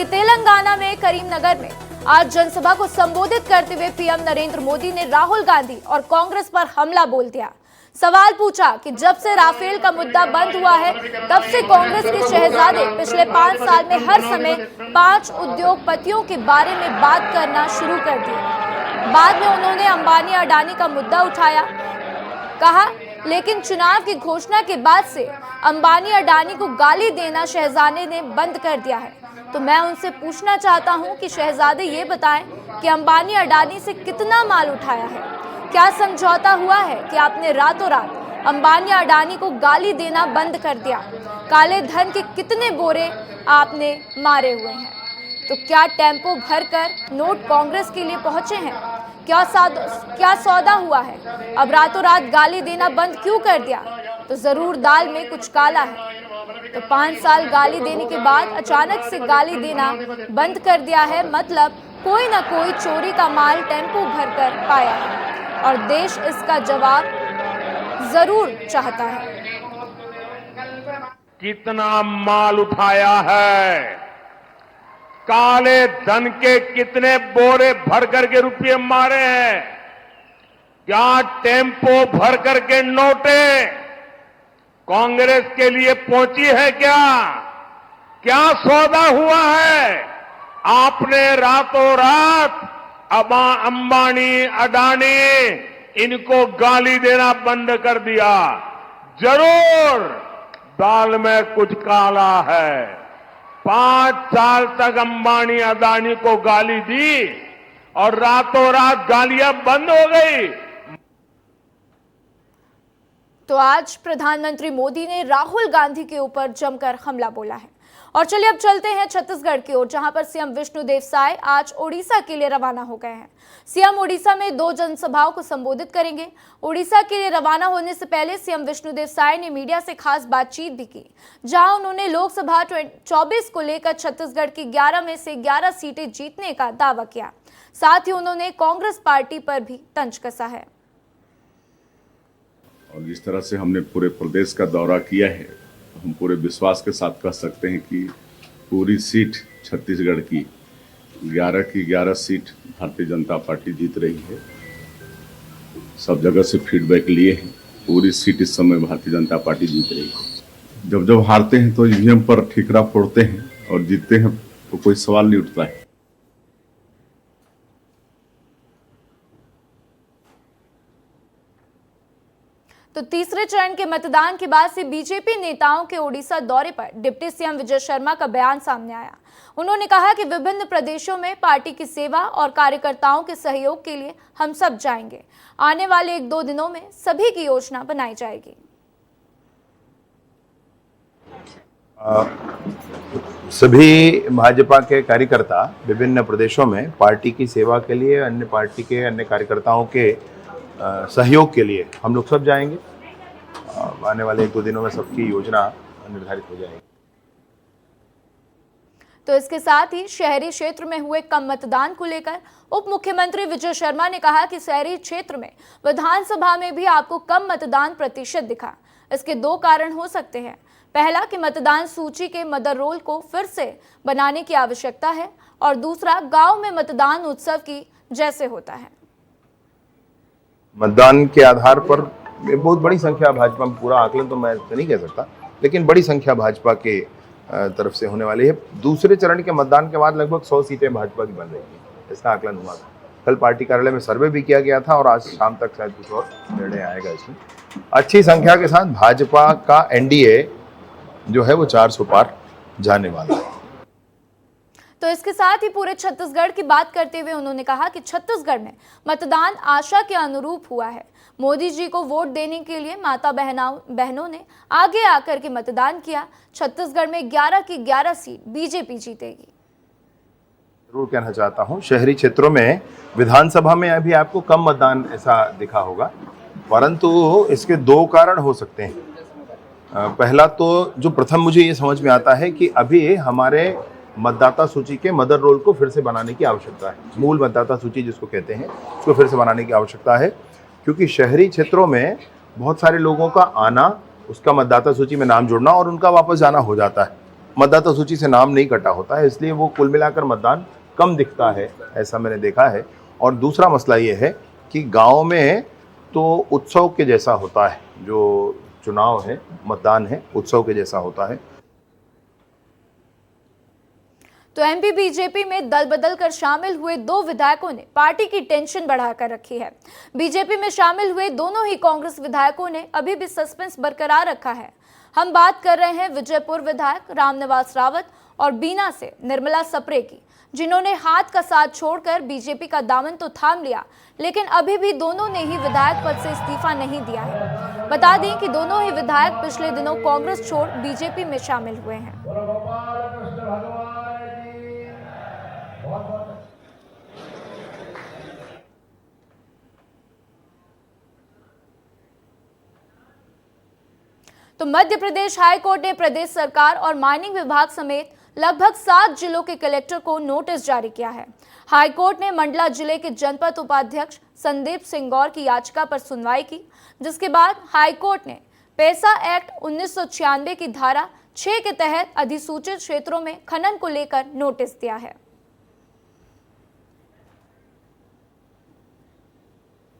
कि तेलंगाना में करीमनगर में आज जनसभा को संबोधित करते हुए पीएम नरेंद्र मोदी ने राहुल गांधी और कांग्रेस पर हमला बोल दिया। सवाल पूछा कि जब से राफेल का मुद्दा बंद हुआ है तब से कांग्रेस के शहजादे पिछले 5 साल में हर समय 5 उद्योगपतियों के बारे में बात करना शुरू कर दी। बाद में उन्होंने अंबानी अडानी का मुद्दा उठाया, कहा लेकिन चुनाव की घोषणा के बाद से अंबानी अडानी को गाली देना शहजादे ने बंद कर दिया है। तो मैं उनसे पूछना चाहता हूं कि शहजादे ये बताएं कि अंबानी अडानी से कितना माल उठाया है, क्या समझौता हुआ है कि आपने रातों रात अंबानी अडानी को गाली देना बंद कर दिया, काले धन के कितने बोरे आपने मारे हुए हैं, तो क्या टेम्पो भरकर नोट कांग्रेस के लिए पहुंचे हैं, क्या सौदा हुआ है, अब रातों रात गाली देना बंद क्यों कर दिया, तो जरूर दाल में कुछ काला है। तो 5 साल गाली देने के बाद अचानक से गाली देना बंद कर दिया है, मतलब कोई ना कोई चोरी का माल टेम्पो भरकर पाया है और देश इसका जवाब जरूर चाहता है। कितना माल उठाया है, काले धन के कितने बोरे भर करके रुपये मारे हैं, क्या टेम्पो भर करके नोटे कांग्रेस के लिए पहुंची है, क्या सौदा हुआ है। आपने रातों रात अंबानी अडानी इनको गाली देना बंद कर दिया, जरूर दाल में कुछ काला है। 5 साल तक अंबानी अडानी को गाली दी और रातों रात गालियां बंद हो गई। तो आज प्रधानमंत्री मोदी ने राहुल गांधी के ऊपर जमकर हमला बोला है। और चलिए अब चलते हैं छत्तीसगढ़ की ओर, जहां पर सीएम विष्णुदेव साय आज ओडिशा के लिए रवाना हो गए हैं। सीएम ओडिशा में 2 जनसभाओं को संबोधित करेंगे। ओडिशा के लिए रवाना होने से पहले सीएम विष्णुदेव साय ने मीडिया से खास बातचीत भी की, जहां उन्होंने लोकसभा 24 को लेकर छत्तीसगढ़ की 11 में से 11 सीटें जीतने का दावा किया। साथ ही उन्होंने कांग्रेस पार्टी पर भी तंज कसा है। और जिस तरह से हमने पूरे प्रदेश का दौरा किया है, हम पूरे विश्वास के साथ कह सकते हैं कि पूरी सीट छत्तीसगढ़ की 11 की 11 सीट भारतीय जनता पार्टी जीत रही है। सब जगह से फीडबैक लिए हैं, पूरी सीट इस समय भारतीय जनता पार्टी जीत रही है। जब हारते हैं तो ईवीएम पर ठीकरा फोड़ते हैं और जीतते हैं तो कोई सवाल नहीं उठता है। तो तीसरे चरण के मतदान के बाद से बीजेपी नेताओं के ओडिशा दौरे पर डिप्टी सीएम विजय शर्मा का बयान सामने आया। उन्होंने कहा कि विभिन्न प्रदेशों में पार्टी की सेवा और कार्यकर्ताओं के सहयोग के लिए हम सब जाएंगे। आने वाले 1-2 दिनों में सभी की योजना बनाई जाएगी। सभी भाजपा के कार्यकर्ता विभिन्न प्रदेशों में पार्टी की सेवा के लिए, अन्य पार्टी के अन्य कार्यकर्ताओं के सहयोग के लिए हम लोग सब जाएंगे। आने वाले 1-2 दिनों में सबकी योजना निर्धारित हो जाएगी। तो इसके साथ ही शहरी क्षेत्र में हुए कम मतदान को लेकर उप मुख्यमंत्री विजय शर्मा ने कहा कि शहरी क्षेत्र में विधानसभा में भी आपको कम मतदान प्रतिशत दिखा। इसके 2 कारण हो सकते हैं। पहला कि मतदान सूची के मदर रोल को फिर से बनाने की आवश्यकता है, और दूसरा गांव में मतदान उत्सव की जैसे होता है। मतदान के आधार पर बहुत बड़ी संख्या भाजपा में, पूरा आकलन तो मैं नहीं कह सकता, लेकिन बड़ी संख्या भाजपा के तरफ से होने वाली है। दूसरे चरण के मतदान के बाद लगभग 100 सीटें भाजपा की बन रही हैं, इसका आकलन हुआ था। कल पार्टी कार्यालय में सर्वे भी किया गया था और आज शाम तक शायद कुछ और निर्णय आएगा इसमें। अच्छी संख्या के साथ भाजपा का एनडीए जो है वो 400 पार जाने वाला है। तो इसके साथ ही पूरे छत्तीसगढ़ की बात करते हुए उन्होंने कहा कि छत्तीसगढ़ में मतदान आशा के अनुरूप हुआ है। मोदी जी को वोट देने के लिए माता बहनों ने आगे आकर के मतदान किया। छत्तीसगढ़ में 11 की 11 सीट बीजेपी जीतेगी। जरूर कहना चाहता हूँ, शहरी क्षेत्रों में विधानसभा में अभी आपको कम मतदान ऐसा दिखा होगा, परंतु इसके 2 कारण हो सकते हैं। पहला तो जो प्रथम मुझे ये समझ में आता है कि अभी हमारे मतदाता सूची के मदर रोल को फिर से बनाने की आवश्यकता है। मूल मतदाता सूची जिसको कहते हैं, उसको फिर से बनाने की आवश्यकता है, क्योंकि शहरी क्षेत्रों में बहुत सारे लोगों का आना, उसका मतदाता सूची में नाम जुड़ना और उनका वापस जाना हो जाता है। मतदाता सूची से नाम नहीं कटा होता है, इसलिए वो कुल मिलाकर मतदान कम दिखता है, ऐसा मैंने देखा है। और दूसरा मसला ये है कि गांव में तो उत्सव के जैसा होता है, जो चुनाव है, मतदान है, उत्सव के जैसा होता है। तो एमपी बीजेपी में दल बदल कर शामिल हुए 2 विधायकों ने पार्टी की टेंशन बढ़ाकर रखी है। बीजेपी में शामिल हुए दोनों ही कांग्रेस विधायकों ने अभी भी सस्पेंस बरकरार रखा है। हम बात कर रहे हैं विजयपुर विधायक रामनिवास रावत और बीना से निर्मला सप्रे की, जिन्होंने हाथ का साथ छोड़कर बीजेपी का दामन तो थाम लिया, लेकिन अभी भी दोनों ने ही विधायक पद से इस्तीफा नहीं दिया है। बता दें कि दोनों ही विधायक पिछले दिनों कांग्रेस छोड़ बीजेपी में शामिल हुए हैं। तो मध्य प्रदेश हाईकोर्ट ने प्रदेश सरकार और माइनिंग विभाग समेत लगभग 7 जिलों के कलेक्टर को नोटिस जारी किया है। हाईकोर्ट ने मंडला जिले के जनपद उपाध्यक्ष संदीप सिंह गौर की याचिका पर सुनवाई की, जिसके बाद हाईकोर्ट ने पैसा एक्ट 1996 की धारा 6 के तहत अधिसूचित क्षेत्रों में खनन को लेकर नोटिस दिया है।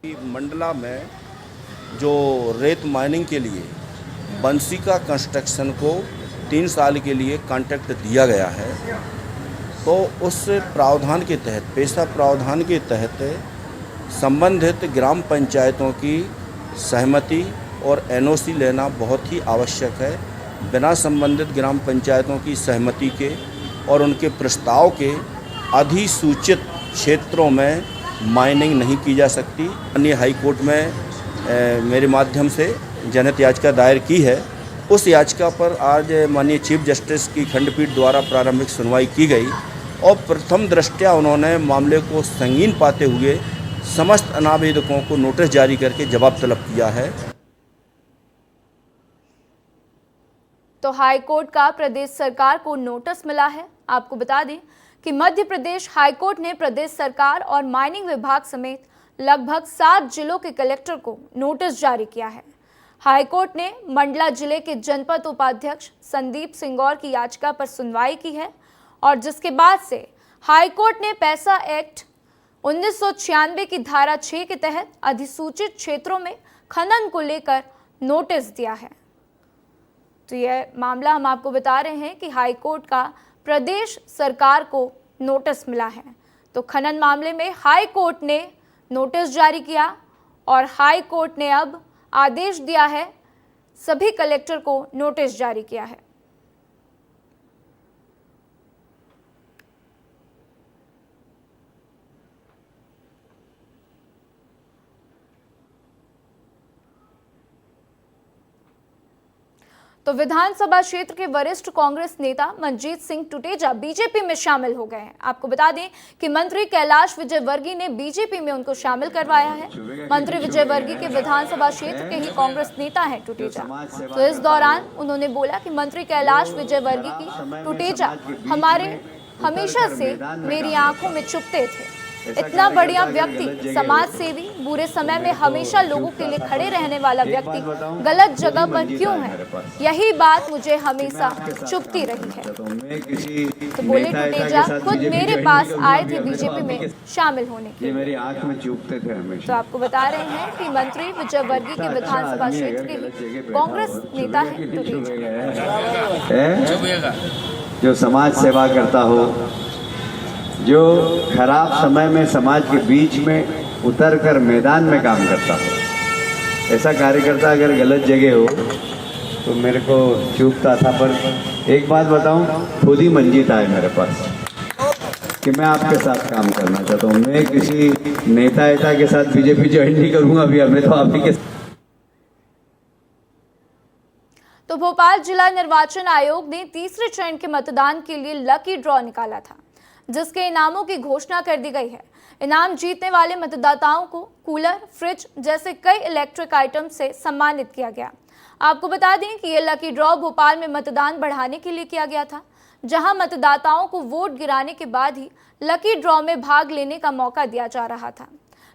मंडला में जो रेत माइनिंग के लिए बंसी का कंस्ट्रक्शन को 3 साल के लिए कॉन्ट्रैक्ट दिया गया है, तो उस प्रावधान के तहत, पैसा प्रावधान के तहत संबंधित ग्राम पंचायतों की सहमति और एनओसी लेना बहुत ही आवश्यक है। बिना संबंधित ग्राम पंचायतों की सहमति के और उनके प्रस्ताव के अधिसूचित क्षेत्रों में माइनिंग नहीं की जा सकती। अन्य हाई कोर्ट में मेरे माध्यम से जनहित याचिका दायर की है। उस याचिका पर आज माननीय चीफ जस्टिस की खंडपीठ द्वारा प्रारंभिक सुनवाई की गई और प्रथम दृष्टया उन्होंने मामले को संगीन पाते हुए समस्त अनावेदकों को नोटिस जारी करके जवाब तलब किया है। तो हाईकोर्ट का प्रदेश सरकार को नोटिस मिला है। आपको बता दें कि मध्य प्रदेश हाईकोर्ट ने प्रदेश सरकार और माइनिंग विभाग समेत लगभग 7 जिलों के कलेक्टर को नोटिस जारी किया है। हाईकोर्ट ने मंडला जिले के जनपद उपाध्यक्ष संदीप सिंह गौर की याचिका पर सुनवाई की है और जिसके बाद से हाईकोर्ट ने पैसा एक्ट 1996 की धारा 6 के तहत अधिसूचित क्षेत्रों में खनन को लेकर नोटिस दिया है। तो यह मामला हम आपको बता रहे हैं कि हाईकोर्ट का प्रदेश सरकार को नोटिस मिला है। तो खनन मामले में हाईकोर्ट ने नोटिस जारी किया और हाईकोर्ट ने अब आदेश दिया है, सभी कलेक्टर को नोटिस जारी किया है। तो विधानसभा क्षेत्र के वरिष्ठ कांग्रेस नेता मनजीत सिंह टुटेजा बीजेपी में शामिल हो गए हैं। आपको बता दें कि मंत्री कैलाश विजयवर्गीय ने बीजेपी में उनको शामिल करवाया है। मंत्री विजयवर्गीय के विधानसभा क्षेत्र के ही कांग्रेस नेता हैं टुटेजा। तो इस दौरान उन्होंने बोला कि मंत्री कैलाश विजयवर्गीय की टुटेजा हमेशा से मेरी आंखों में चुभते थे। इतना बढ़िया व्यक्ति, समाज सेवी, बुरे समय में हमेशा लोगों के लिए खड़े रहने वाला व्यक्ति गलत जगह पर क्यों है, यही बात मुझे हमेशा चुभती रही है। तो बोले टुटेजा खुद मेरे पास आए थे बीजेपी में शामिल होने के लिए। तो आपको बता रहे हैं कि मंत्री विजयवर्गीय के विधानसभा क्षेत्र के कांग्रेस नेता है टुटेजा, जो समाज सेवा करता हो, जो खराब समय में समाज के बीच में उतरकर मैदान में काम करता हो, ऐसा कार्यकर्ता अगर गलत जगह हो तो मेरे को चूकता था। पर एक बात बताऊं, खुद ही मंजीत आए मेरे पास कि मैं आपके साथ काम करना चाहता हूं। मैं किसी नेता के साथ बीजेपी ज्वाइन नहीं करूंगा अभी, हमें तो आप ही के। तो भोपाल जिला निर्वाचन आयोग ने तीसरे चरण के मतदान के लिए लकी ड्रॉ निकाला था, जिसके इनामों की घोषणा कर दी गई है। इनाम जीतने वाले मतदाताओं को कूलर, फ्रिज जैसे कई इलेक्ट्रिक आइटम से सम्मानित किया गया। आपको बता दें कि यह लकी ड्रॉ भोपाल में मतदान बढ़ाने के लिए किया गया था, जहां मतदाताओं को वोट गिराने के बाद ही लकी ड्रॉ में भाग लेने का मौका दिया जा रहा था।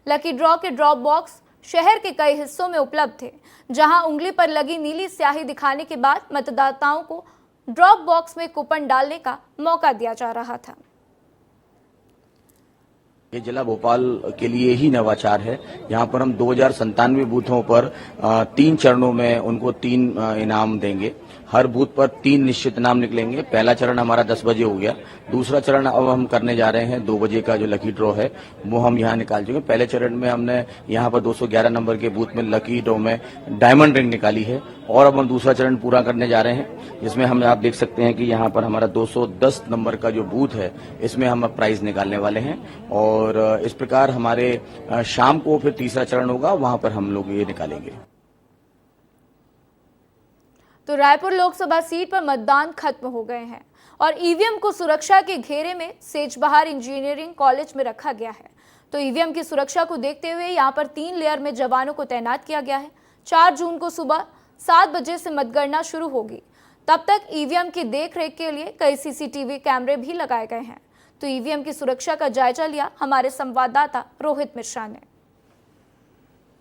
लकी ड्रॉ के ड्रॉप बॉक्स शहर के कई हिस्सों में उपलब्ध थे, जहां उंगली पर लगी नीली स्याही दिखाने के बाद मतदाताओं को ड्रॉप बॉक्स में कूपन डालने का मौका दिया जा रहा था। ये जिला भोपाल के लिए ही नवाचार है। यहाँ पर हम 2097 बूथों पर 3 चरणों में उनको 3 इनाम देंगे। हर बूथ पर 3 निश्चित इनाम निकलेंगे। पहला चरण हमारा 10 बजे हो गया। दूसरा चरण अब हम करने जा रहे हैं 2 बजे का जो लकी ड्रॉ है वो हम यहाँ निकाल चुके हैं। पहले चरण में हमने यहाँ पर 211 नंबर के बूथ में लकी ड्रॉ में डायमंड रिंग निकाली है और अब हम दूसरा चरण पूरा करने जा रहे हैं, जिसमें हम आप देख सकते हैं कि यहाँ पर हमारा 210 नंबर का जो बूथ है इसमें हम अब प्राइज निकालने वाले हैं और इस प्रकार हमारे शाम को फिर तीसरा चरण होगा, वहां पर हम लोग ये निकालेंगे। तो रायपुर लोकसभा सीट पर मतदान खत्म हो गए हैं और ईवीएम को सुरक्षा के घेरे में सेजबहार इंजीनियरिंग कॉलेज में रखा गया है। तो ईवीएम की सुरक्षा को देखते हुए यहां पर 3 लेयर में जवानों को तैनात किया गया है। 4 जून को सुबह 7 बजे से मतगणना शुरू होगी। तब तक ईवीएम की देखरेख के लिए कई सीसीटीवी कैमरे भी लगाए गए हैं। तो ईवीएम की सुरक्षा का जायजा लिया हमारे संवाददाता रोहित मिश्रा ने।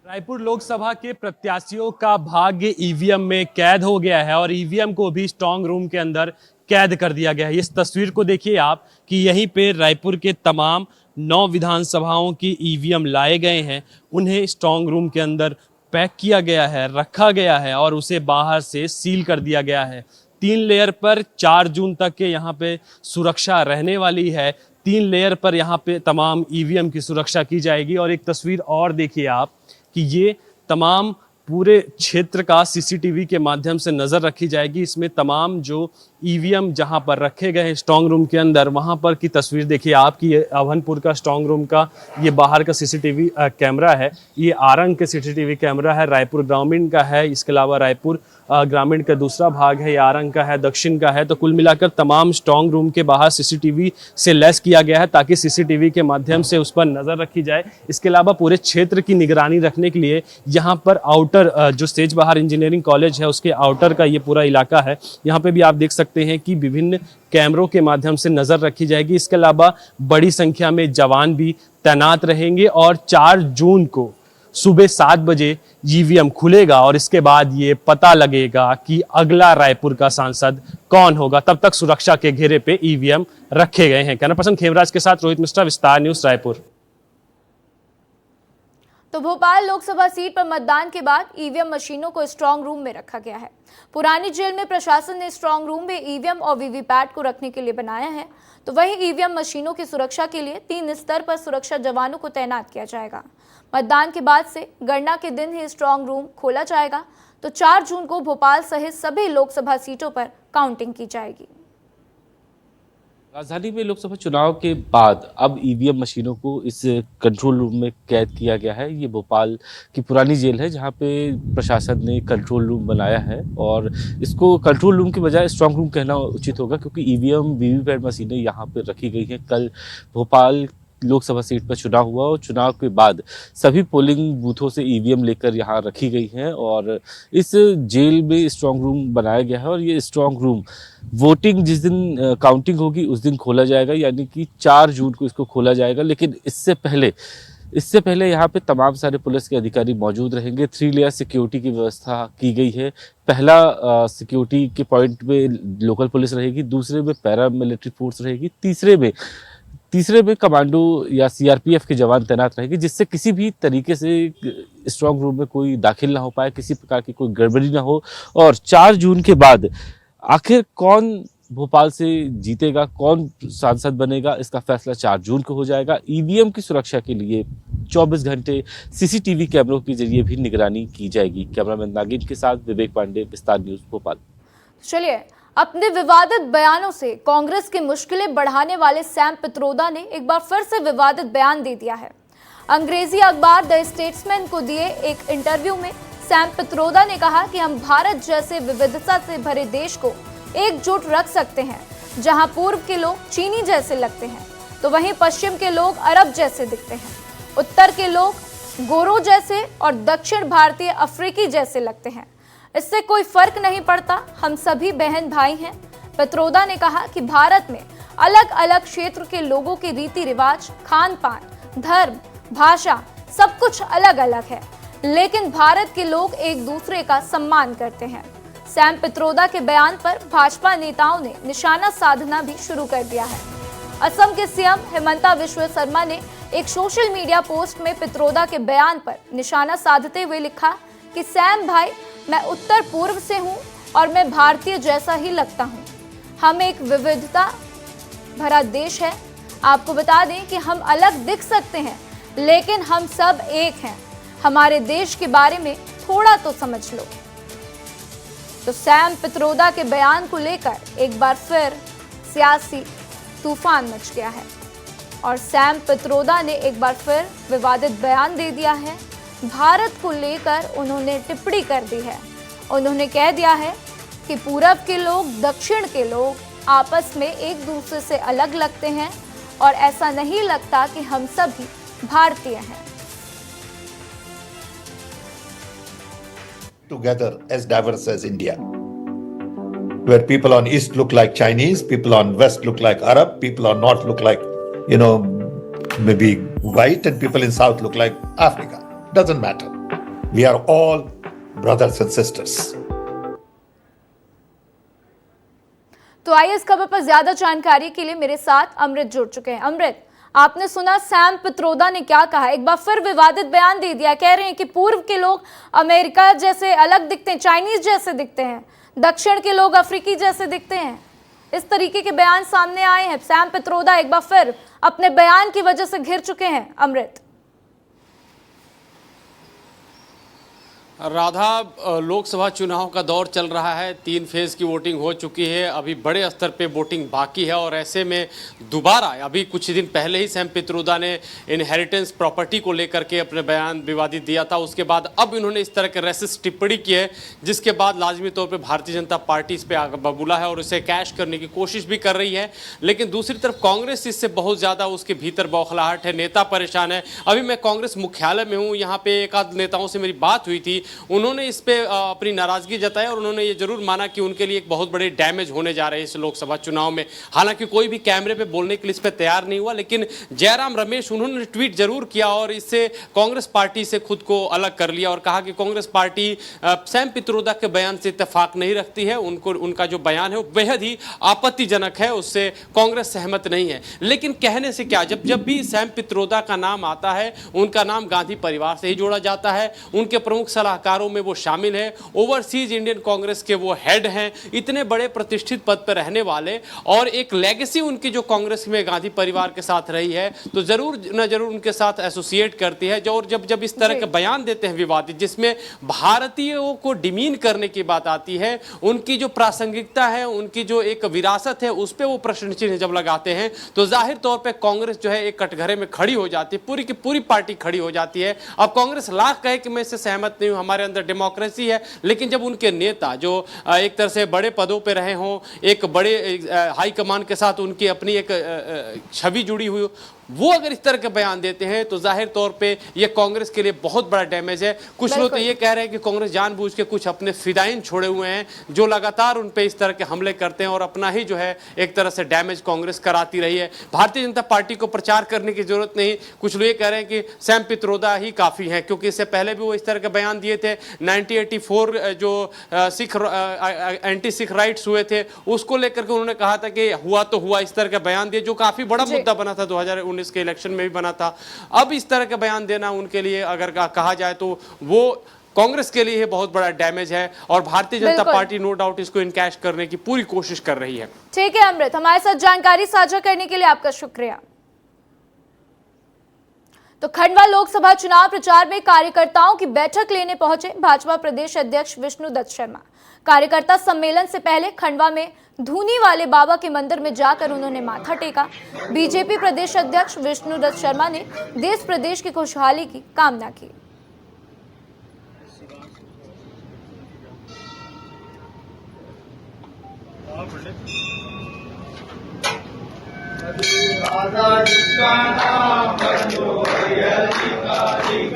रायपुर लोकसभा के प्रत्याशियों का भाग्य ईवीएम में कैद हो गया है और ईवीएम को भी स्ट्रांग रूम के अंदर कैद कर दिया गया है। इस तस्वीर को देखिए आप कि यहीं पे रायपुर के तमाम 9 विधानसभाओं की ईवीएम लाए गए हैं। उन्हें स्ट्रांग रूम के अंदर पैक किया गया है, रखा गया है और उसे बाहर से सील कर दिया गया है। 3 लेयर पर 4 जून तक के यहाँ पे सुरक्षा रहने वाली है। 3 लेयर पर यहाँ पे तमाम ईवीएम की सुरक्षा की जाएगी और एक तस्वीर और देखिए आप कि ये तमाम पूरे क्षेत्र का सीसीटीवी के माध्यम से नज़र रखी जाएगी। इसमें तमाम जो ईवीएम जहां पर रखे गए हैं स्ट्रांग रूम के अंदर, वहां पर की तस्वीर देखिए आपकी। ये अभनपुर का स्ट्रांग रूम का ये बाहर का सीसीटीवी कैमरा है। ये आरंग के सीसीटीवी कैमरा है, रायपुर ग्रामीण का है। इसके अलावा रायपुर ग्रामीण का दूसरा भाग है, ये आरंग का है, दक्षिण का है। तो कुल मिलाकर तमाम स्ट्रांग रूम के बाहर सीसीटीवी से लैस किया गया है ताकि सीसीटीवी के माध्यम से उस पर नज़र रखी जाए। इसके अलावा पूरे क्षेत्र की निगरानी रखने के लिए यहाँ पर आउटर जो सेजबहार इंजीनियरिंग कॉलेज है उसके आउटर का ये पूरा इलाका है। यहाँ पे भी आप देख सकते हैं कि विभिन्न कैमरों के माध्यम से नज़र रखी जाएगी। इसके अलावा बड़ी संख्या में जवान भी तैनात रहेंगे और 4 जून को सुबह 7 बजे ईवीएम खुलेगा और इसके बाद ये पता लगेगा कि अगला रायपुर का सांसद कौन होगा। तब तक सुरक्षा के घेरे पे ईवीएम रखे गए हैं। कैमरा पर्सन खेमराज के साथ रोहित मिश्रा, विस्तार न्यूज, रायपुर। तो भोपाल लोकसभा सीट पर मतदान के बाद ईवीएम मशीनों को स्ट्रांग रूम में रखा गया है। पुरानी जेल में प्रशासन ने स्ट्रांग रूम में ईवीएम और वीवीपैट को रखने के लिए बनाया है। तो वहीं ईवीएम मशीनों की सुरक्षा के लिए 3 स्तर पर सुरक्षा जवानों को तैनात किया जाएगा। मतदान के बाद से गणना के दिन ही स्ट्रांग रूम खोला जाएगा। तो 4 जून को भोपाल सहित सभी लोकसभा सीटों पर काउंटिंग की जाएगी। राजधानी में लोकसभा चुनाव के बाद अब ईवीएम मशीनों को इस कंट्रोल रूम में कैद किया गया है। ये भोपाल की पुरानी जेल है जहां पे प्रशासन ने कंट्रोल रूम बनाया है और इसको कंट्रोल रूम के बजाय स्ट्रांग रूम कहना उचित होगा क्योंकि ईवीएम वीवीपैट मशीनें यहाँ पे रखी गई हैं। कल भोपाल लोकसभा सीट पर चुनाव हुआ और चुनाव के बाद सभी पोलिंग बूथों से ईवीएम लेकर यहाँ रखी गई हैं और इस जेल में स्ट्रांग रूम बनाया गया है और ये स्ट्रांग रूम वोटिंग जिस दिन काउंटिंग होगी उस दिन खोला जाएगा, यानी कि 4 जून को इसको खोला जाएगा। लेकिन इससे पहले यहाँ पे तमाम सारे पुलिस के अधिकारी मौजूद रहेंगे। 3 लेयर सिक्योरिटी की व्यवस्था की गई है। पहला सिक्योरिटी के पॉइंट में लोकल पुलिस रहेगी, दूसरे में पैरा मिलिट्री फोर्स रहेगी, तीसरे में कमांडो या सीआरपीएफ के जवान तैनात रहेंगे, जिससे किसी भी तरीके से स्ट्रांग रूम में कोई दाखिल ना हो पाए, किसी प्रकार की कोई गड़बड़ी ना हो। और 4 जून के बाद आखिर कौन भोपाल से जीतेगा, कौन सांसद बनेगा, इसका फैसला 4 जून को हो जाएगा। ईवीएम की सुरक्षा के लिए 24 घंटे सीसीटीवी कैमरों के जरिए भी निगरानी की जाएगी। कैमरामैन नागिन के साथ विवेक पांडे, विस्तार न्यूज, भोपाल। चलिए, अपने विवादित बयानों से कांग्रेस की मुश्किलें बढ़ाने वाले सैम पित्रोदा ने एक बार फिर से विवादित बयान दे दिया है। अंग्रेजी अखबार द स्टेट्समैन को दिए एक इंटरव्यू में सैम पित्रोदा ने कहा कि हम भारत जैसे विविधता से भरे देश को एकजुट रख सकते हैं, जहां पूर्व के लोग चीनी जैसे लगते हैं तो वहीं पश्चिम के लोग अरब जैसे दिखते हैं, उत्तर के लोग गोरों जैसे और दक्षिण भारतीय अफ्रीकी जैसे लगते हैं। इससे कोई फर्क नहीं पड़ता, हम सभी बहन भाई हैं। पित्रोदा ने कहा कि भारत में अलग अलग क्षेत्र के लोगों के रीति रिवाज, खान पान, धर्म, भाषा सब कुछ अलग अलग है, लेकिन भारत के लोग एक दूसरे का सम्मान करते हैं। सैम पित्रोदा के बयान पर भाजपा नेताओं ने निशाना साधना भी शुरू कर दिया है। असम के सीएम हिमंता विश्व शर्मा ने एक सोशल मीडिया पोस्ट में पित्रोदा के बयान पर निशाना साधते हुए लिखा कि सैम भाई, मैं उत्तर पूर्व से हूं और मैं भारतीय जैसा ही लगता हूं। हम एक विविधता भरा देश है। आपको बता दें कि हम अलग दिख सकते हैं, लेकिन हम सब एक हैं। हमारे देश के बारे में थोड़ा तो समझ लो। तो सैम पित्रोदा के बयान को लेकर एक बार फिर सियासी तूफान मच गया है और सैम पित्रोदा ने एक बार फिर विवादित बयान दे दिया है। भारत को लेकर उन्होंने टिप्पणी कर दी है। उन्होंने कह दिया है कि पूरब के लोग, दक्षिण के लोग आपस में एक दूसरे से अलग लगते हैं और ऐसा नहीं लगता कि हम सभी भारतीय हैं। Together as diverse as India, where people on east look like Chinese, people on west look like Arab, people on north look like, maybe white, and people in south look like Africa. Doesn't matter. We are all brothers and sisters. तो आइए इस खबर पर ज्यादा जानकारी के लिए मेरे साथ अमृत जुड़ चुके हैं। अमृत, आपने सुना सैम पित्रोदा ने क्या कहा? एक बार फिर विवादित बयान दे दिया। कह रहे हैं कि पूर्व के लोग अमेरिका जैसे अलग दिखते हैं, चाइनीज जैसे दिखते हैं, दक्षिण के लोग अफ्रीकी जैसे दिखते हैं। इस तरीके के बयान सामने आए हैं। सैम पित्रोदा एक बार फिर अपने बयान की वजह से घिर चुके हैं। अमृत, राधा, लोकसभा चुनाव का दौर चल रहा है। 3 फेज की वोटिंग हो चुकी है, अभी बड़े स्तर पे वोटिंग बाकी है और ऐसे में दोबारा अभी कुछ दिन पहले ही सैम पित्रोदा ने इनहेरिटेंस प्रॉपर्टी को लेकर के अपने बयान विवादित दिया था। उसके बाद अब इन्होंने इस तरह के रेसिस्ट टिप्पणी की है, जिसके बाद लाजमी तौर पर भारतीय जनता पार्टी इस पर बबूला है और इसे कैश करने की कोशिश भी कर रही है। लेकिन दूसरी तरफ कांग्रेस इससे बहुत ज़्यादा उसके भीतर बौखलाहट है, नेता परेशान है। अभी मैं कांग्रेस मुख्यालय में हूँ, यहाँ पे एक आध नेताओं से मेरी बात हुई थी। उन्होंने इस पे अपनी नाराजगी जताई और उन्होंने ये जरूर माना कि उनके लिए एक बहुत बड़े डैमेज होने जा रहे हैं इस लोकसभा चुनाव में। हालांकि कोई भी कैमरे पे बोलने के लिए इस पे तैयार नहीं हुआ, लेकिन जयराम रमेश उन्होंने ट्वीट जरूर किया और इससे कांग्रेस पार्टी से खुद को अलग कर लिया और कहा कि कांग्रेस पार्टी सैम पित्रोदा के बयान से इत्तेफाक नहीं रखती है। उनका जो बयान है वो बेहद ही आपत्तिजनक है, उससे कांग्रेस सहमत नहीं है। लेकिन कहने से क्या, जब भी सैम पित्रोदा का नाम आता है, उनका नाम गांधी परिवार से ही जोड़ा जाता है। उनके प्रमुख सलाहकारों में वो शामिल है, ओवरसीज इंडियन कांग्रेस के वो हेड हैं, इतने बड़े प्रतिष्ठित पद पर रहने वाले, और एक लेगेसी उनकी जो कांग्रेस में गांधी परिवार के साथ रही है, तो जरूर न जरूर उनके साथ एसोसिएट करती है। और जब इस तरह के बयान देते हैं विवादित, जिसमें भारतीयों को डिमीन करने की बात आती है, उनकी जो प्रासंगिकता है, उनकी जो एक विरासत है, उस पर वो प्रश्न चिन्ह जब लगाते हैं, तो जाहिर तौर पर कांग्रेस जो है एक कटघरे में खड़ी हो जाती है, पूरी की पूरी पार्टी खड़ी हो जाती है। अब कांग्रेस लाख कहे कि मैं इससे सहमत नहीं हूं, हमारे अंदर डेमोक्रेसी है, लेकिन जब उनके नेता जो एक तरह से बड़े पदों पे रहे हों, एक बड़े हाई कमान के साथ उनकी अपनी एक छवि जुड़ी हुई, वो अगर इस तरह के बयान देते हैं तो जाहिर तौर पे ये कांग्रेस के लिए बहुत बड़ा डैमेज है। कुछ लोग तो ये कह रहे हैं कि कांग्रेस जानबूझ के कुछ अपने फिदाइन छोड़े हुए हैं जो लगातार उन पे इस तरह के हमले करते हैं और अपना ही जो है एक तरह से डैमेज कांग्रेस कराती रही है। भारतीय जनता पार्टी को प्रचार करने की जरूरत नहीं। कुछ लोग ये कह रहे हैं कि सैम पित्रोदा ही काफी है, क्योंकि इससे पहले भी वो इस तरह के बयान दिए थे। 1984 जो सिख एंटी सिख राइट्स हुए थे, उसको लेकर के उन्होंने कहा था कि हुआ तो हुआ, इस तरह का बयान दिए, जो काफी बड़ा मुद्दा बना था 2019 के इलेक्शन में भी बना था। अब इस तरह का बयान देना उनके लिए अगर कहा जाए तो वो कांग्रेस के लिए बहुत बड़ा डैमेज है और Bharatiya Janata party no doubt इसको इनकैश करने की पूरी कोशिश कर रही है। ठीक है अमृत, हमारे साथ जानकारी साझा करने के लिए आपका शुक्रिया। तो खंडवा लोकसभा चुनाव प्रचार में कार्यकर्ताओं की बैठक लेने पहुंचे भाजपा प्रदेश अध्यक्ष विष्णुदत्त शर्मा। कार्यकर्ता सम्मेलन से पहले खंडवा में धूनी वाले बाबा के मंदिर में जाकर उन्होंने माथा टेका। बीजेपी प्रदेश अध्यक्ष विष्णुदत्त शर्मा ने देश प्रदेश की खुशहाली की कामना की।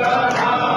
राधा